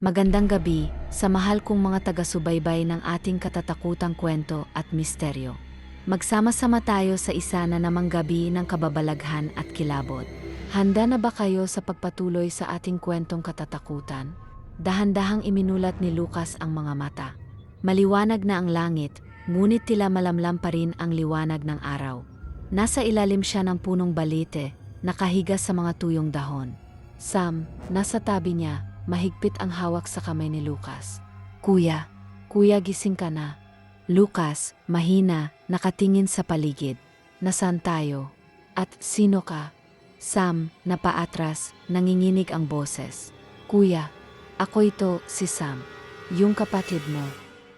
Magandang gabi sa mahal kong mga taga-subaybay ng ating katatakutang kwento at misteryo. Magsama-sama tayo sa isa na namang gabi ng kababalaghan at kilabot. Handa na ba kayo sa pagpatuloy sa ating kwentong katatakutan? Dahan-dahang iminulat ni Lucas ang mga mata. Maliwanag na ang langit, ngunit tila malamlam pa rin ang liwanag ng araw. Nasa ilalim siya ng punong balite, nakahiga sa mga tuyong dahon. Sam, nasa tabi niya, mahigpit ang hawak sa kamay ni Lucas. Kuya, gising ka na. Lucas, mahina, nakatingin sa paligid. Nasaan tayo? At sino ka? Sam, napaatras, nanginginig ang boses. Kuya, ako ito, si Sam. Yung kapatid mo.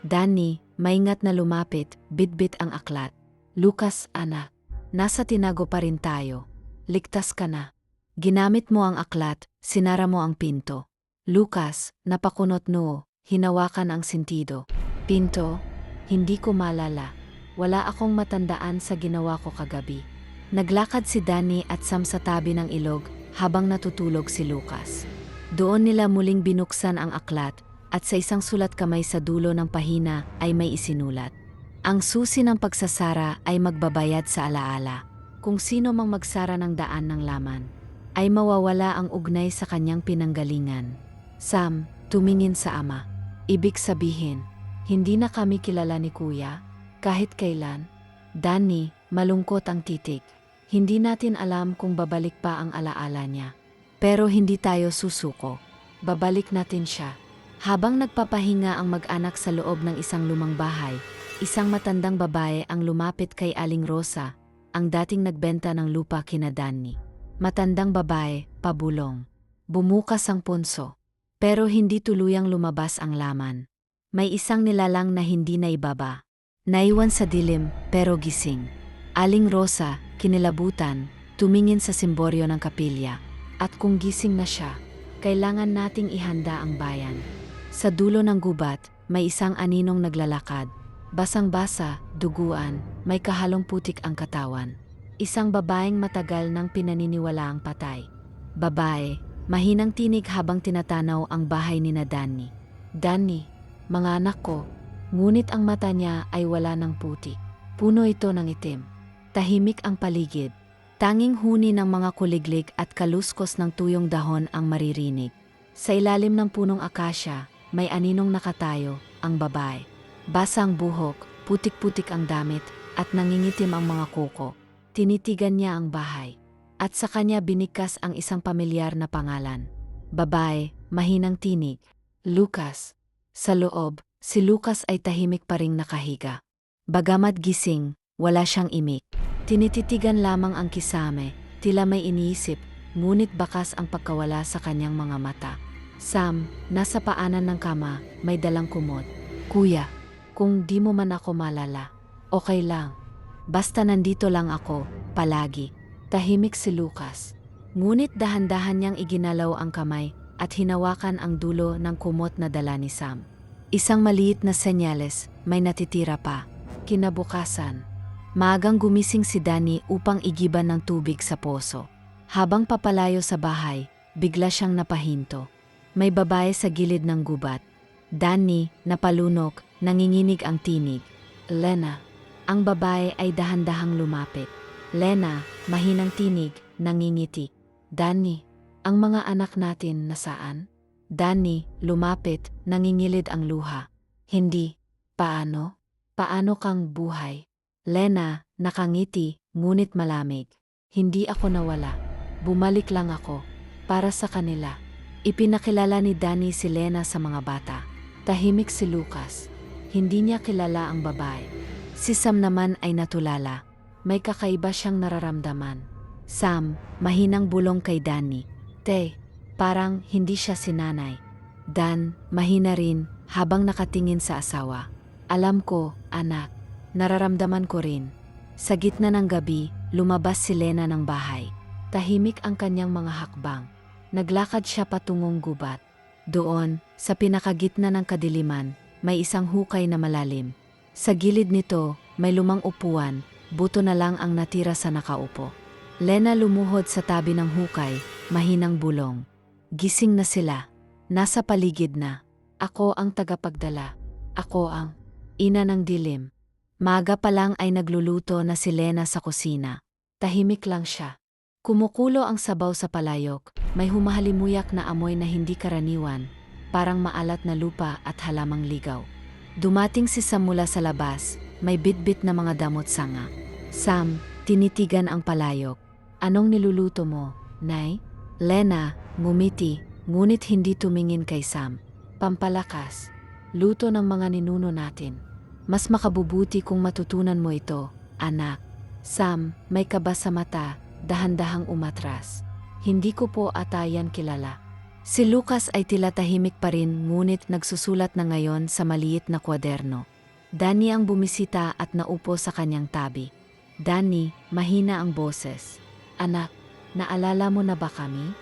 Danny, maingat na lumapit, bitbit ang aklat. Lucas, anak, nasa tinago pa rin tayo. Ligtas ka na. Ginamit mo ang aklat, sinara mo ang pinto. Lucas, napakunot noo, hinawakan ang sentido. Pinto? Hindi ko malala. Wala akong matandaan sa ginawa ko kagabi. Naglakad si Danny at Sam sa tabi ng ilog habang natutulog si Lucas. Doon nila muling binuksan ang aklat at sa isang sulat kamay sa dulo ng pahina ay may isinulat. Ang susi ng pagsasara ay magbabayad sa alaala. Kung sino mang magsara ng daan ng laman, ay mawawala ang ugnay sa kanyang pinanggalingan. Sam, tumingin sa ama. Ibig sabihin, hindi na kami kilala ni Kuya, kahit kailan. Danny, malungkot ang titig. Hindi natin alam kung babalik pa ang alaala niya. Pero hindi tayo susuko. Babalik natin siya. Habang nagpapahinga ang mag-anak sa loob ng isang lumang bahay, isang matandang babae ang lumapit kay Aling Rosa, ang dating nagbenta ng lupa kina Danny. Matandang babae, pabulong. Bumukas ang punso. Pero hindi tuluyang lumabas ang laman. May isang nilalang na hindi naibaba. Naiwan sa dilim, pero gising. Aling Rosa, kinilabutan, tumingin sa simboryo ng kapilya. At kung gising na siya, kailangan nating ihanda ang bayan. Sa dulo ng gubat, may isang aninong naglalakad. Basang-basa, duguan, may kahalong putik ang katawan. Isang babaeng matagal nang pinaniniwalaang patay. Babae, mahinang tinig habang tinatanaw ang bahay ni Danny. Danny, mga anak ko, ngunit ang mata niya ay wala ng putik. Puno ito ng itim. Tahimik ang paligid. Tanging huni ng mga kuliglig at kaluskos ng tuyong dahon ang maririnig. Sa ilalim ng punong akasya, may aninong nakatayo, ang babae. Basa ang buhok, putik-putik ang damit, at nangingitim ang mga kuko. Tinitigan niya ang bahay. At sa kanya binikas ang isang pamilyar na pangalan. Babae, mahinang tinig. Lucas. Sa loob, si Lucas ay tahimik pa ring nakahiga. Bagamat gising, wala siyang imik. Tinititigan lamang ang kisame, tila may iniisip, ngunit bakas ang pagkawala sa kanyang mga mata. Sam, nasa paanan ng kama, may dalang kumot. Kuya, kung di mo man ako malala, okay lang. Basta nandito lang ako, palagi. Tahimik si Lucas. Ngunit dahan-dahan niyang iginalaw ang kamay at hinawakan ang dulo ng kumot na dala ni Sam. Isang maliit na senyales, may natitira pa. Kinabukasan, maagang gumising si Danny upang igiban ng tubig sa poso. Habang papalayo sa bahay, bigla siyang napahinto. May babae sa gilid ng gubat. Danny, napalunok, nanginginig ang tinig. Lena. Ang babae ay dahan-dahang lumapit. Lena, mahinang tinig, nangingiti. Danny, ang mga anak natin nasaan? Danny, lumapit, nangingilid ang luha. Hindi. Paano? Paano kang buhay? Lena, nakangiti, ngunit malamig. Hindi ako nawala. Bumalik lang ako. Para sa kanila. Ipinakilala ni Danny si Lena sa mga bata. Tahimik si Lucas. Hindi niya kilala ang babae. Si Sam naman ay natulala. May kakaiba siyang nararamdaman. Sam, mahinang bulong kay Danny. Parang hindi siya si nanay. Dan, mahina rin, habang nakatingin sa asawa. Alam ko, anak. Nararamdaman ko rin. Sa gitna ng gabi, lumabas si Lena ng bahay. Tahimik ang kanyang mga hakbang. Naglakad siya patungong gubat. Doon, sa pinakagitna ng kadiliman, may isang hukay na malalim. Sa gilid nito, may lumang upuan, buto na lang ang natira sa nakaupo. Lena lumuhod sa tabi ng hukay, mahinang bulong. Gising na sila. nasa paligid na. Ako ang tagapagdala. Ako ang ina ng dilim. Maga pa lang ay nagluluto na si Lena sa kusina. Tahimik lang siya. Kumukulo ang sabaw sa palayok, may humahalimuyak na amoy na hindi karaniwan, parang maalat na lupa at halamang ligaw. Dumating si Sam mula sa labas, may bitbit na mga damot sanga. Sam, tinitigan ang palayok. Anong niluluto mo, Nay? Lena, ngumiti, ngunit hindi tumingin kay Sam. Pampalakas. Luto ng mga ninuno natin. Mas makabubuti kung matutunan mo ito, anak. Sam, may kaba sa mata, dahan-dahang umatras. Hindi ko po ata yan kilala. Si Lucas ay tila tahimik pa rin ngunit nagsusulat na ngayon sa maliit na kwaderno. Danny ang bumisita at naupo sa kanyang tabi. Danny, mahina ang boses. Anak, naalala mo na ba kami?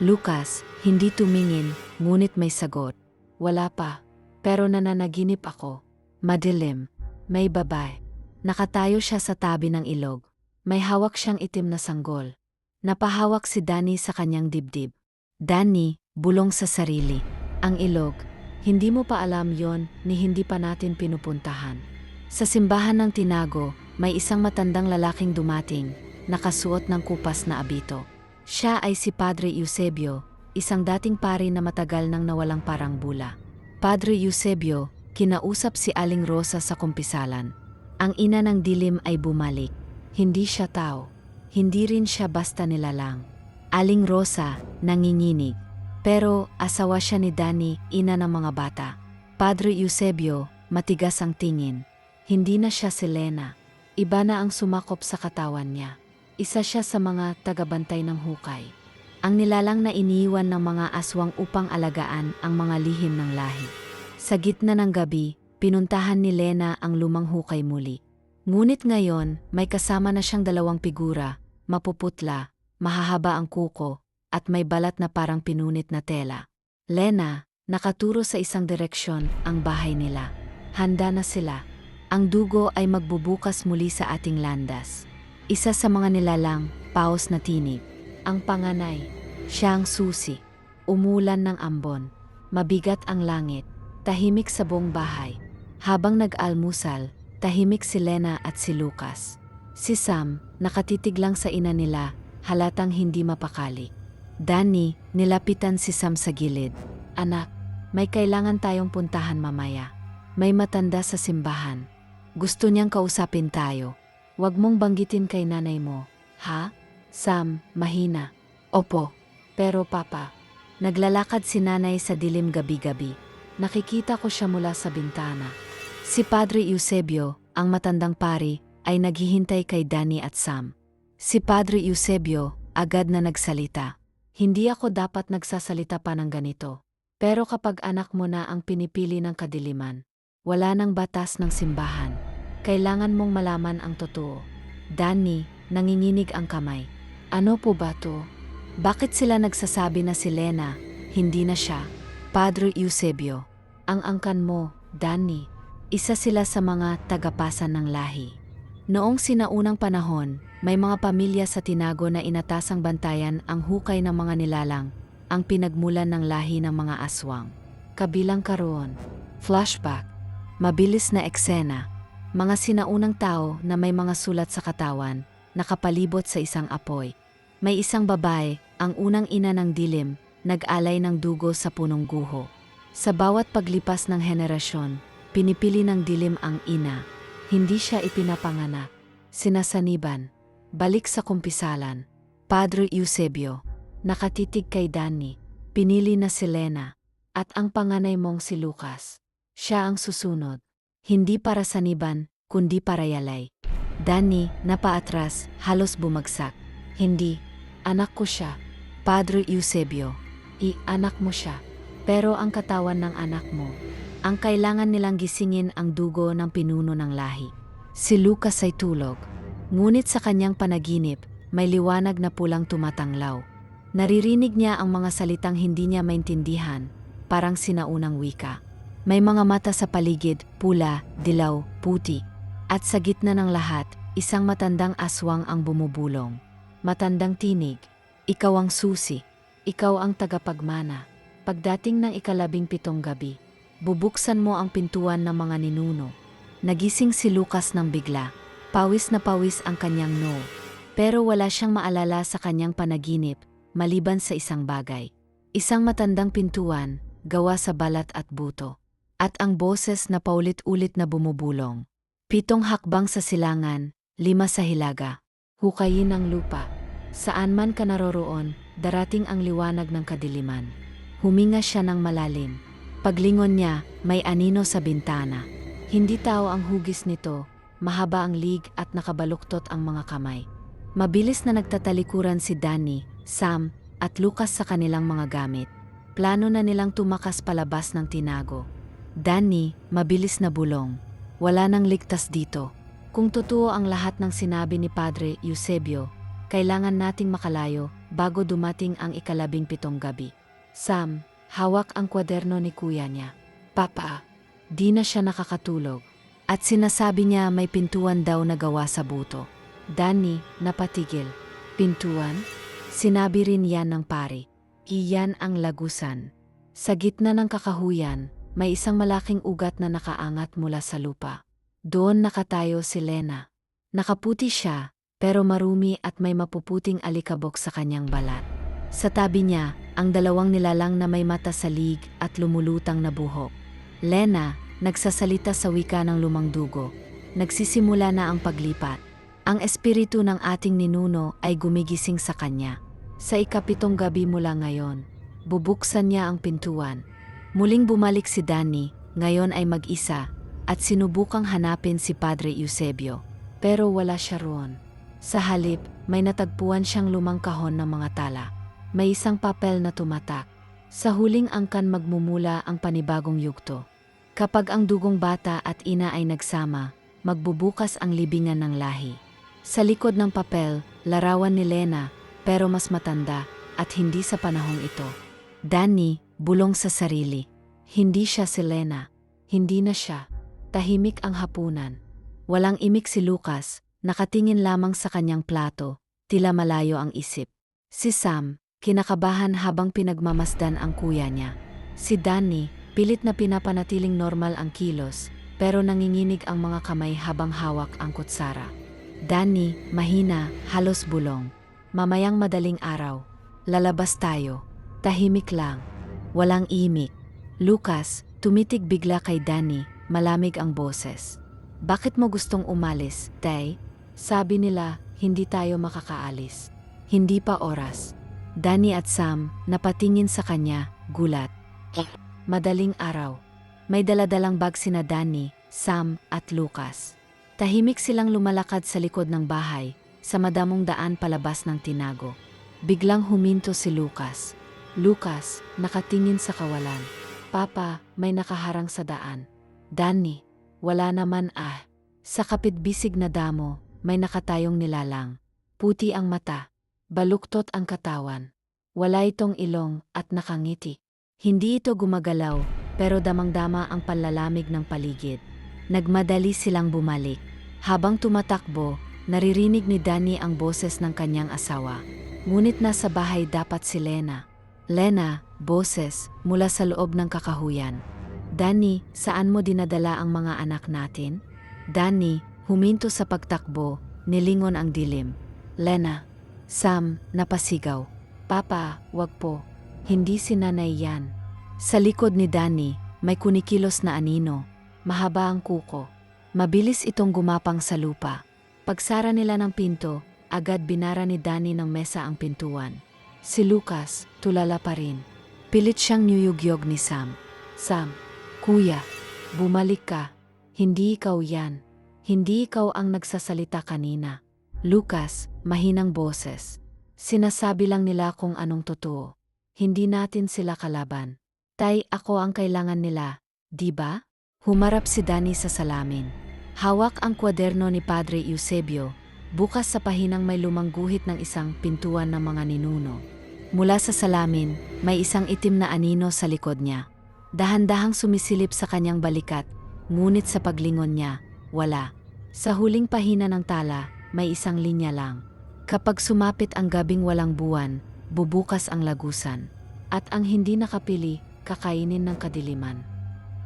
Lucas, hindi tumingin, ngunit may sagot. Wala pa, pero nananaginip ako. Madilim, may babae. Nakatayo siya sa tabi ng ilog. May hawak siyang itim na sanggol. Napahawak si Danny sa kanyang dibdib. Danny, bulong sa sarili. Ang ilog, hindi mo pa alam yon ni hindi pa natin pinupuntahan. Sa simbahan ng Tinago, may isang matandang lalaking dumating, nakasuot ng kupas na abito. Siya ay si Padre Eusebio, isang dating pari na matagal nang nawalang parang bula. Padre Eusebio, kinausap si Aling Rosa sa kumpisalan. Ang ina ng dilim ay bumalik. Hindi siya tao. Hindi rin siya basta nilalang. Aling Rosa, nanginginig. Pero asawa siya ni Danny, ina ng mga bata. Padre Eusebio, matigas ang tingin. Hindi na siya si Lena. Iba na ang sumakop sa katawan niya. Isa siya sa mga tagabantay ng hukay. Ang nilalang na iniiwan ng mga aswang upang alagaan ang mga lihim ng lahi. Sa gitna ng gabi, pinuntahan ni Lena ang lumang hukay muli. Ngunit ngayon, may kasama na siyang dalawang figura, mapuputla, mahahaba ang kuko, at may balat na parang pinunit na tela. Lena, nakaturo sa isang direksyon ang bahay nila. Handa na sila. Ang dugo ay magbubukas muli sa ating landas. Isa sa mga nilalang, paos na tinig. Ang panganay, siya ang susi. Umulan ng ambon. Mabigat ang langit. Tahimik sa buong bahay. Habang nag-almusal, tahimik si Lena at si Lucas. Si Sam, nakatitig lang sa ina nila, halatang hindi mapakali. Danny, nilapitan si Sam sa gilid. Anak, may kailangan tayong puntahan mamaya. May matanda sa simbahan. Gusto niyang kausapin tayo. Huwag mong banggitin kay nanay mo, ha? Sam, mahina. Opo. Pero papa, naglalakad si nanay sa dilim gabi-gabi. Nakikita ko siya mula sa bintana. Si Padre Eusebio, ang matandang pari, ay naghihintay kay Danny at Sam. Si Padre Eusebio, agad na nagsalita. Hindi ako dapat nagsasalita pa ng ganito. Pero kapag anak mo na ang pinipili ng kadiliman, wala nang batas ng simbahan. Kailangan mong malaman ang totoo. Danny, nanginginig ang kamay. Ano po ba to? Bakit sila nagsasabi na si Lena, hindi na siya? Padre Eusebio, ang angkan mo, Danny, isa sila sa mga tagapasan ng lahi. Noong sinaunang panahon, may mga pamilya sa Tinago na inatasang bantayan ang hukay ng mga nilalang, ang pinagmulan ng lahi ng mga aswang. Kabilang karoon, flashback, mabilis na eksena, mga sinaunang tao na may mga sulat sa katawan, nakapalibot sa isang apoy. May isang babae, ang unang ina ng dilim, nag-alay ng dugo sa punong guho. Sa bawat paglipas ng henerasyon, pinipili ng dilim ang ina. Hindi siya ipinapanganak. Sinasaniban. Balik sa kumpisalan. Padre Eusebio, nakatitig kay Danny. Pinili na si Lena. At ang panganay mong si Lucas. Siya ang susunod. Hindi para saniban, kundi para yalay. Danny, napaatras, halos bumagsak. Hindi, anak ko siya. Padre Eusebio, anak mo siya. Pero ang katawan ng anak mo, ang kailangan nilang gisingin ang dugo ng pinuno ng lahi. Si Lucas ay tulog. Ngunit sa kanyang panaginip, may liwanag na pulang tumatanglaw. Naririnig niya ang mga salitang hindi niya maintindihan, parang sinaunang wika. May mga mata sa paligid, pula, dilaw, puti. At sa gitna ng lahat, isang matandang aswang ang bumubulong. Matandang tinig, ikaw ang susi, ikaw ang tagapagmana. Pagdating ng 17 gabi, bubuksan mo ang pintuan ng mga ninuno. Nagising si Lucas ng bigla. Pawis na pawis ang kanyang noo. Pero wala siyang maalala sa kanyang panaginip, maliban sa isang bagay. Isang matandang pintuan, gawa sa balat at buto. At ang boses na paulit-ulit na bumubulong. 7 hakbang sa silangan, 5 sa hilaga. Hukayin ang lupa. Saan man ka naroroon, darating ang liwanag ng kadiliman. Huminga siya ng malalim. Paglingon niya, may anino sa bintana. Hindi tao ang hugis nito, mahaba ang lig at nakabaluktot ang mga kamay. Mabilis na nagtatalikuran si Danny, Sam, at Lucas sa kanilang mga gamit. Plano na nilang tumakas palabas ng tinago. Danny, mabilis na bulong. Wala nang ligtas dito. Kung totoo ang lahat ng sinabi ni Padre Eusebio, kailangan nating makalayo bago dumating ang 17 gabi. Sam, hawak ang kwaderno ni kuya niya. Papa, di na siya nakakatulog. At sinasabi niya may pintuan daw na gawa sa buto. Danny, napatigil. Pintuan? Sinabi rin yan ng pari. Iyan ang lagusan. Sa gitna ng kakahuyan, may isang malaking ugat na nakaangat mula sa lupa. Doon nakatayo si Lena. Nakaputi siya, pero marumi at may mapuputing alikabok sa kanyang balat. Sa tabi niya, ang 2 nilalang na may mata sa lig at lumulutang na buhok. Lena, nagsasalita sa wika ng lumang dugo. Nagsisimula na ang paglipat. Ang espiritu ng ating ninuno ay gumigising sa kanya. Sa 17 gabi mula ngayon, bubuksan niya ang pintuan. Muling bumalik si Danny, ngayon ay mag-isa, at sinubukang hanapin si Padre Eusebio. Pero wala siya roon. Sa halip, may natagpuan siyang lumang kahon ng mga tala. May isang papel na tumatak. Sa huling angkan magmumula ang panibagong yugto. Kapag ang dugong bata at ina ay nagsama, magbubukas ang libingan ng lahi. Sa likod ng papel, larawan ni Lena, pero mas matanda, at hindi sa panahong ito. Danny, bulong sa sarili. Hindi siya si Lena. Hindi na siya. Tahimik ang hapunan. Walang imik si Lucas, nakatingin lamang sa kanyang plato, tila malayo ang isip. Si Sam, kinakabahan habang pinagmamasdan ang kuya niya. Si Danny, pilit na pinapanatiling normal ang kilos, pero nanginginig ang mga kamay habang hawak ang kutsara. Danny, mahina, halos bulong. Mamayang madaling araw. Lalabas tayo. Tahimik lang. Walang imik. Lucas, tumitig bigla kay Danny, malamig ang boses. Bakit mo gustong umalis, Tay? Sabi nila, hindi tayo makakaalis. Hindi pa oras. Danny at Sam, napatingin sa kanya, gulat. Madaling araw. May daladalang bag sina Danny, Sam, at Lucas. Tahimik silang lumalakad sa likod ng bahay, sa madamong daan palabas ng tinago. Biglang huminto si Lucas. Lucas, nakatingin sa kawalan. Papa, may nakaharang sa daan. Danny, wala naman ah. Sa kapitbisig na damo, may nakatayong nilalang. Puti ang mata, baluktot ang katawan. Wala itong ilong at nakangiti. Hindi ito gumagalaw, pero damang-dama ang panlalamig ng paligid. Nagmadali silang bumalik. Habang tumatakbo, naririnig ni Danny ang boses ng kanyang asawa. Ngunit nasa bahay dapat si Lena. Lena, boses, mula sa loob ng kakahuyan. Danny, saan mo dinadala ang mga anak natin? Danny, huminto sa pagtakbo, nilingon ang dilim. Lena, Sam, napasigaw. Papa, wag po. Hindi si nanay yan. Sa likod ni Danny, may kunikilos na anino. Mahaba ang kuko. Mabilis itong gumapang sa lupa. Pagsara nila ng pinto, agad binara ni Danny ng mesa ang pintuan. Si Lucas, tulala pa rin. Pilit siyang niyugyog ni Sam. Sam, kuya, bumalik ka. Hindi ikaw yan. Hindi ikaw ang nagsasalita kanina. Lucas, mahinang boses. Sinasabi lang nila kung anong totoo. Hindi natin sila kalaban. Tay, ako ang kailangan nila, di ba? Humarap si Danny sa salamin. Hawak ang kwaderno ni Padre Eusebio, bukas sa pahinang may lumang guhit ng isang pintuan ng mga ninuno. Mula sa salamin, may isang itim na anino sa likod niya. Dahan-dahang sumisilip sa kanyang balikat, ngunit sa paglingon niya, wala. Sa huling pahina ng tala, may isang linya lang. Kapag sumapit ang gabing walang buwan, bubukas ang lagusan. At ang hindi nakapili, kakainin ng kadiliman.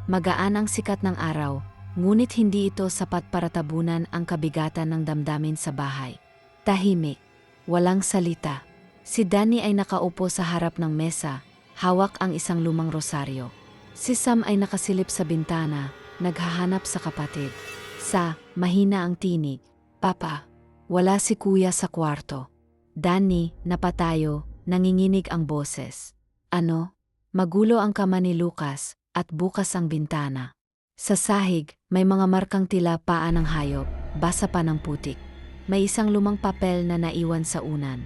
Magaan ang sikat ng araw, ngunit hindi ito sapat para tabunan ang kabigatan ng damdamin sa bahay. Tahimik. Walang salita. Si Danny ay nakaupo sa harap ng mesa, hawak ang isang lumang rosaryo. Si Sam ay nakasilip sa bintana, naghahanap sa kapatid. Mahina ang tinig. Papa, wala si kuya sa kwarto. Danny, napatayo, nanginginig ang boses. Ano? Magulo ang kama ni Lucas at bukas ang bintana. Sa sahig, may mga markang tila paa ng hayop, basa pa ng putik. May isang lumang papel na naiwan sa unan.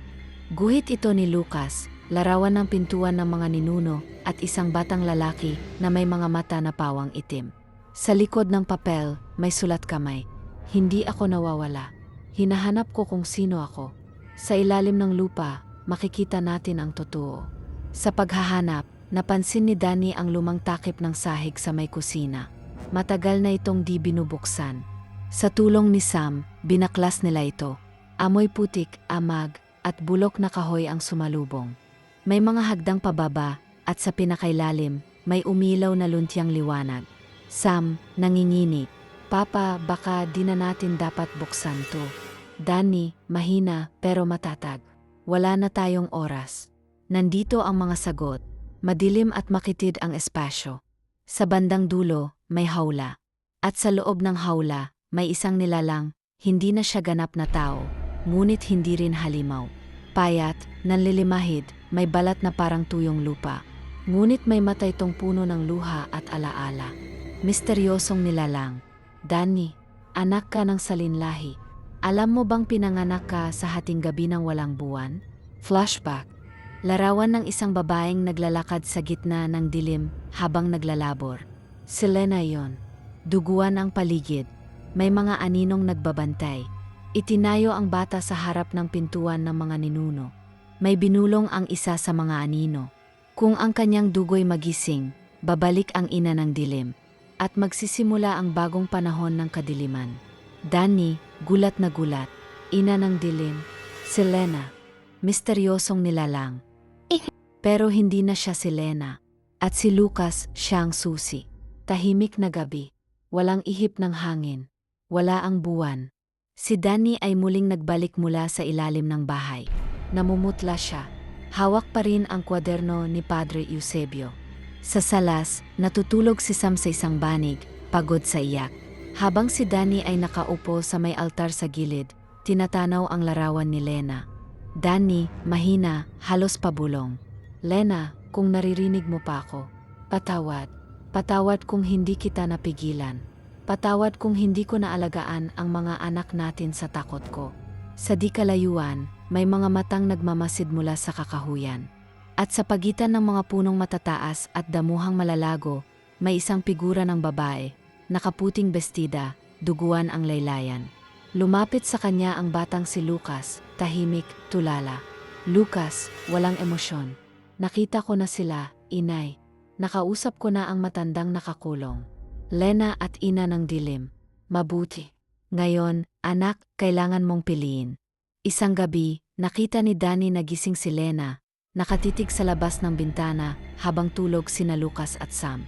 Guhit ito ni Lucas, larawan ng pintuan ng mga ninuno at isang batang lalaki na may mga mata na pawang itim. Sa likod ng papel, may sulat kamay. Hindi ako nawawala. Hinahanap ko kung sino ako. Sa ilalim ng lupa, makikita natin ang totoo. Sa paghahanap, napansin ni Danny ang lumang takip ng sahig sa may kusina. Matagal na itong di binubuksan. Sa tulong ni Sam, binaklas nila ito. Amoy putik, amag, at bulok na kahoy ang sumalubong. May mga hagdang pababa, at sa pinakailalim, may umilaw na luntiang liwanag. Sam, nanginginig. Papa, baka di na natin dapat buksan to. Danny, mahina pero matatag. Wala na tayong oras. Nandito ang mga sagot. Madilim at makitid ang espasyo. Sa bandang dulo, may hawla. At sa loob ng hawla, may isang nilalang, hindi na siya ganap na tao, ngunit hindi rin halimaw. Payat, nanlilimahid, may balat na parang tuyong lupa. Ngunit may mata itong puno ng luha at alaala. Misteryosong nilalang. Danny, anak ka ng salinlahi. Alam mo bang pinanganak ka sa hating gabi ng walang buwan? Flashback. Larawan ng isang babaeng naglalakad sa gitna ng dilim habang naglalabor. Si Lena yon. Duguan ang paligid. May mga aninong nagbabantay. Itinayo ang bata sa harap ng pintuan ng mga ninuno. May binulong ang isa sa mga anino. Kung ang kanyang dugo'y magising, babalik ang ina ng dilim. At magsisimula ang bagong panahon ng kadiliman. Danny, gulat na gulat. Ina ng dilim. Si Lena. Misteryosong nilalang. Pero hindi na siya si Lena. At si Lucas siyang susi. Tahimik na gabi. Walang ihip ng hangin. Wala ang buwan. Si Danny ay muling nagbalik mula sa ilalim ng bahay. Namumutla siya. Hawak pa rin ang kwaderno ni Padre Eusebio. Sa salas, natutulog si Sam sa isang banig, pagod sa iyak. Habang si Danny ay nakaupo sa may altar sa gilid, tinatanaw ang larawan ni Lena. Danny, mahina, halos pabulong. Lena, kung naririnig mo pa ako, patawad. Patawad kung hindi kita napigilan. Patawad kung hindi ko naalagaan ang mga anak natin sa takot ko. Sa di kalayuan, may mga matang nagmamasid mula sa kakahuyan. At sa pagitan ng mga punong matataas at damuhang malalago, may isang figura ng babae, nakaputing bestida, duguan ang laylayan. Lumapit sa kanya ang batang si Lucas, tahimik, tulala. Lucas, walang emosyon. Nakita ko na sila, inay. Nakausap ko na ang matandang nakakulong. Lena at ina ng dilim. Mabuti. Ngayon, anak, kailangan mong piliin. Isang gabi, nakita ni Danny na gising si Lena, nakatitig sa labas ng bintana habang tulog sina Lucas at Sam.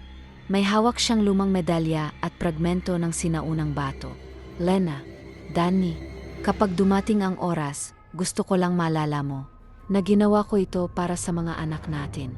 May hawak siyang lumang medalya at fragmento ng sinaunang bato. Lena, Danny, kapag dumating ang oras, gusto ko lang maalala mo na ginawa ko ito para sa mga anak natin.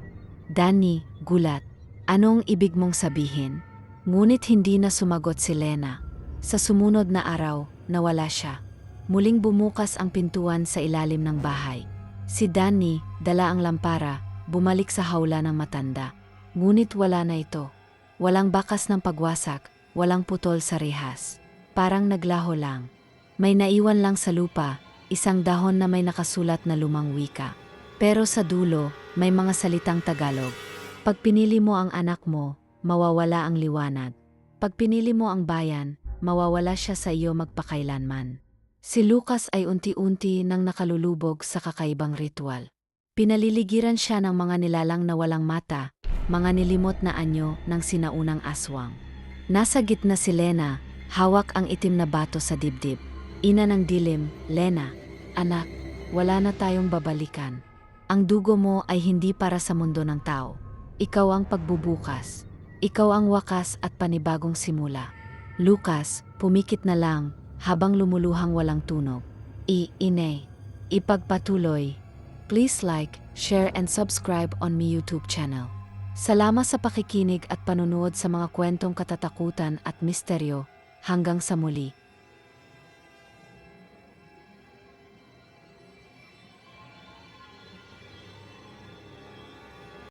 Danny, gulat. Anong ibig mong sabihin? Ngunit hindi na sumagot si Lena. Sa sumunod na araw, nawala siya. Muling bumukas ang pintuan sa ilalim ng bahay. Si Danny, dala ang lampara, bumalik sa hawla ng matanda. Ngunit wala na ito. Walang bakas ng pagwasak, walang putol sa rehas. Parang naglaho lang. May naiwan lang sa lupa, isang dahon na may nakasulat na lumang wika. Pero sa dulo, may mga salitang Tagalog. Pag pinili mo ang anak mo, mawawala ang liwanag. Pag pinili mo ang bayan, mawawala siya sa iyo magpakailanman. Si Lucas ay unti-unti nang nakalulubog sa kakaibang ritual. Pinaliligiran siya ng mga nilalang na walang mata, mga nilimot na anyo ng sinaunang aswang. Nasa gitna si Lena, hawak ang itim na bato sa dibdib. Ina ng dilim, Lena, anak, wala na tayong babalikan. Ang dugo mo ay hindi para sa mundo ng tao. Ikaw ang pagbubukas. Ikaw ang wakas at panibagong simula. Lucas, pumikit na lang, habang lumuluhang walang tunog. Ipagpatuloy. Please like, share and subscribe on my YouTube channel. Salamat sa pakikinig at panunood sa mga kwentong katatakutan at misteryo. Hanggang sa muli.